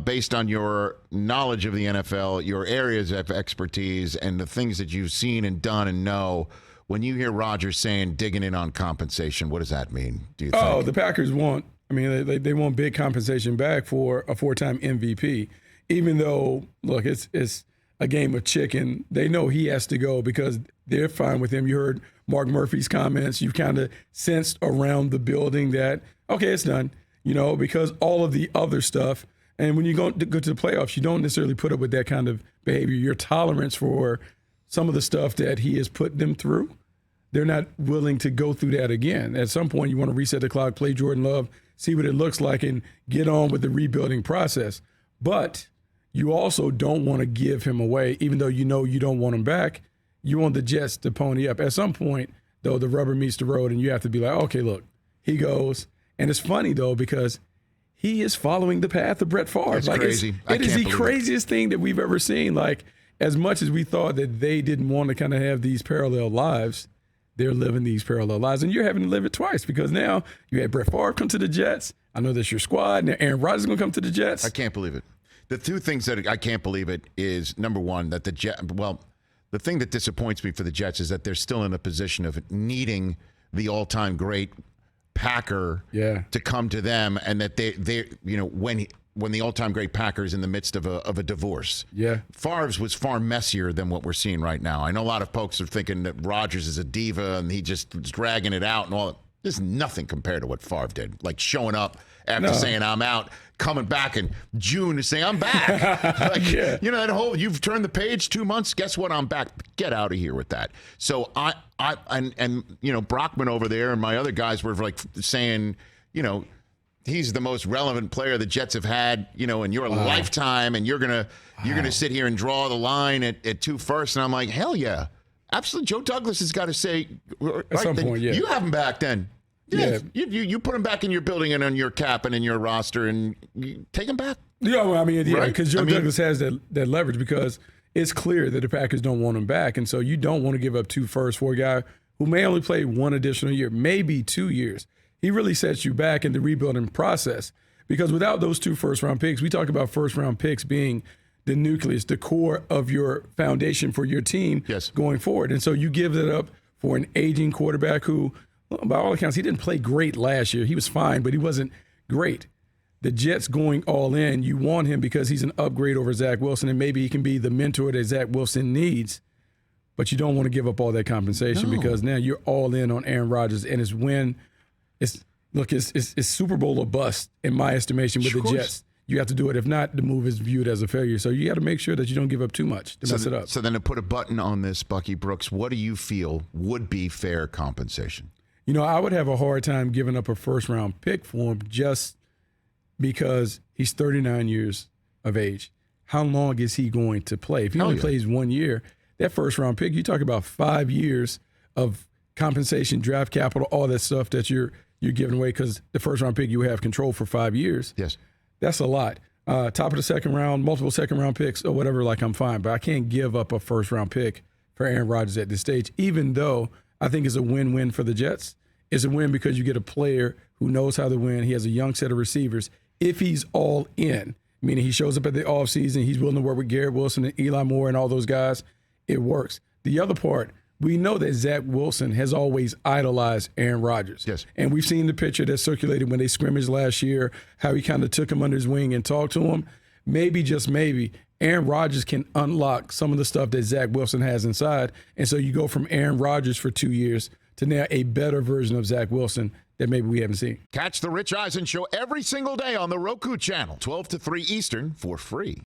based on your knowledge of the NFL, your areas of expertise, and the things that you've seen and done and know, when you hear Rodgers saying digging in on compensation, what does that mean, do you think? Oh, the Packers want big compensation back for a 4-time MVP. Even though, look, it's a game of chicken. They know he has to go because they're fine with him. You heard Mark Murphy's comments. You've kind of sensed around the building that, okay, it's done, because all of the other stuff. And when you go to the playoffs, you don't necessarily put up with that kind of behavior. Your tolerance for some of the stuff that he has put them through, they're not willing to go through that again. At some point, you want to reset the clock, play Jordan Love, see what it looks like, and get on with the rebuilding process. But you also don't want to give him away, even though you know you don't want him back. You want the Jets to pony up. At some point, though, the rubber meets the road, and you have to be like, okay, look, he goes. And it's funny, though, because he is following the path of Brett Favre. That's crazy. It is the craziest thing that we've ever seen. Like, as much as we thought that they didn't want to kind of have these parallel lives, they're living these parallel lives. And you're having to live it twice because now you had Brett Favre come to the Jets. I know that's your squad. Now Aaron Rodgers is going to come to the Jets. I can't believe it. The two things that I can't believe it is, number one, that the thing that disappoints me for the Jets is that they're still in a position of needing the all-time great Packer to come to them, and that they when the all-time great Packer is in the midst of a divorce. Yeah. Favre's was far messier than what we're seeing right now. I know a lot of folks are thinking that Rodgers is a diva and he just was dragging it out and all that. There's nothing compared to what Favre did, like showing up after saying I'm out, coming back in June to say I'm back. That whole you've turned the page 2 months. Guess what? I'm back. Get out of here with that. So Brockman over there and my other guys were like saying, he's the most relevant player the Jets have had, in your lifetime, and you're gonna sit here and draw the line at 2 firsts. And I'm like, hell yeah. Absolutely. Joe Douglas has got to say, at some point, you have him back then. Yeah. You put him back in your building and on your cap and in your roster and you take him back. Yeah, well, because Joe Douglas has that leverage because it's clear that the Packers don't want him back. And so you don't want to give up 2 firsts for a guy who may only play 1 additional year, maybe 2 years. He really sets you back in the rebuilding process because without those 2 first-round picks, we talk about first-round picks being the nucleus, the core of your foundation for your team going forward. And so you give that up for an aging quarterback who, by all accounts, he didn't play great last year. He was fine, but he wasn't great. The Jets going all in, you want him because he's an upgrade over Zach Wilson, and maybe he can be the mentor that Zach Wilson needs, but you don't want to give up all that compensation because now you're all in on Aaron Rodgers, and it's Super Bowl or bust in my estimation with the Jets. You have to do it. If not, the move is viewed as a failure. So you got to make sure that you don't give up too much to mess it up. So then to put a button on this, Bucky Brooks, what do you feel would be fair compensation? I would have a hard time giving up a first-round pick for him just because he's 39 years of age. How long is he going to play? If he only plays 1 year, that first-round pick, you talk about 5 years of compensation, draft capital, all that stuff that you're giving away because the first-round pick you have control for 5 years. Yes. That's a lot. Top of the second round, multiple second-round picks or whatever, I'm fine. But I can't give up a first-round pick for Aaron Rodgers at this stage, even though I think it's a win-win for the Jets. It's a win because you get a player who knows how to win. He has a young set of receivers. If he's all in, meaning he shows up at the offseason, he's willing to work with Garrett Wilson and Eli Moore and all those guys, it works. The other part, we know that Zach Wilson has always idolized Aaron Rodgers. Yes. And we've seen the picture that circulated when they scrimmaged last year, how he kind of took him under his wing and talked to him. Maybe, just maybe, Aaron Rodgers can unlock some of the stuff that Zach Wilson has inside. And so you go from Aaron Rodgers for 2 years to now a better version of Zach Wilson that maybe we haven't seen. Catch the Rich Eisen Show every single day on the Roku channel, 12 to 3 Eastern, for free.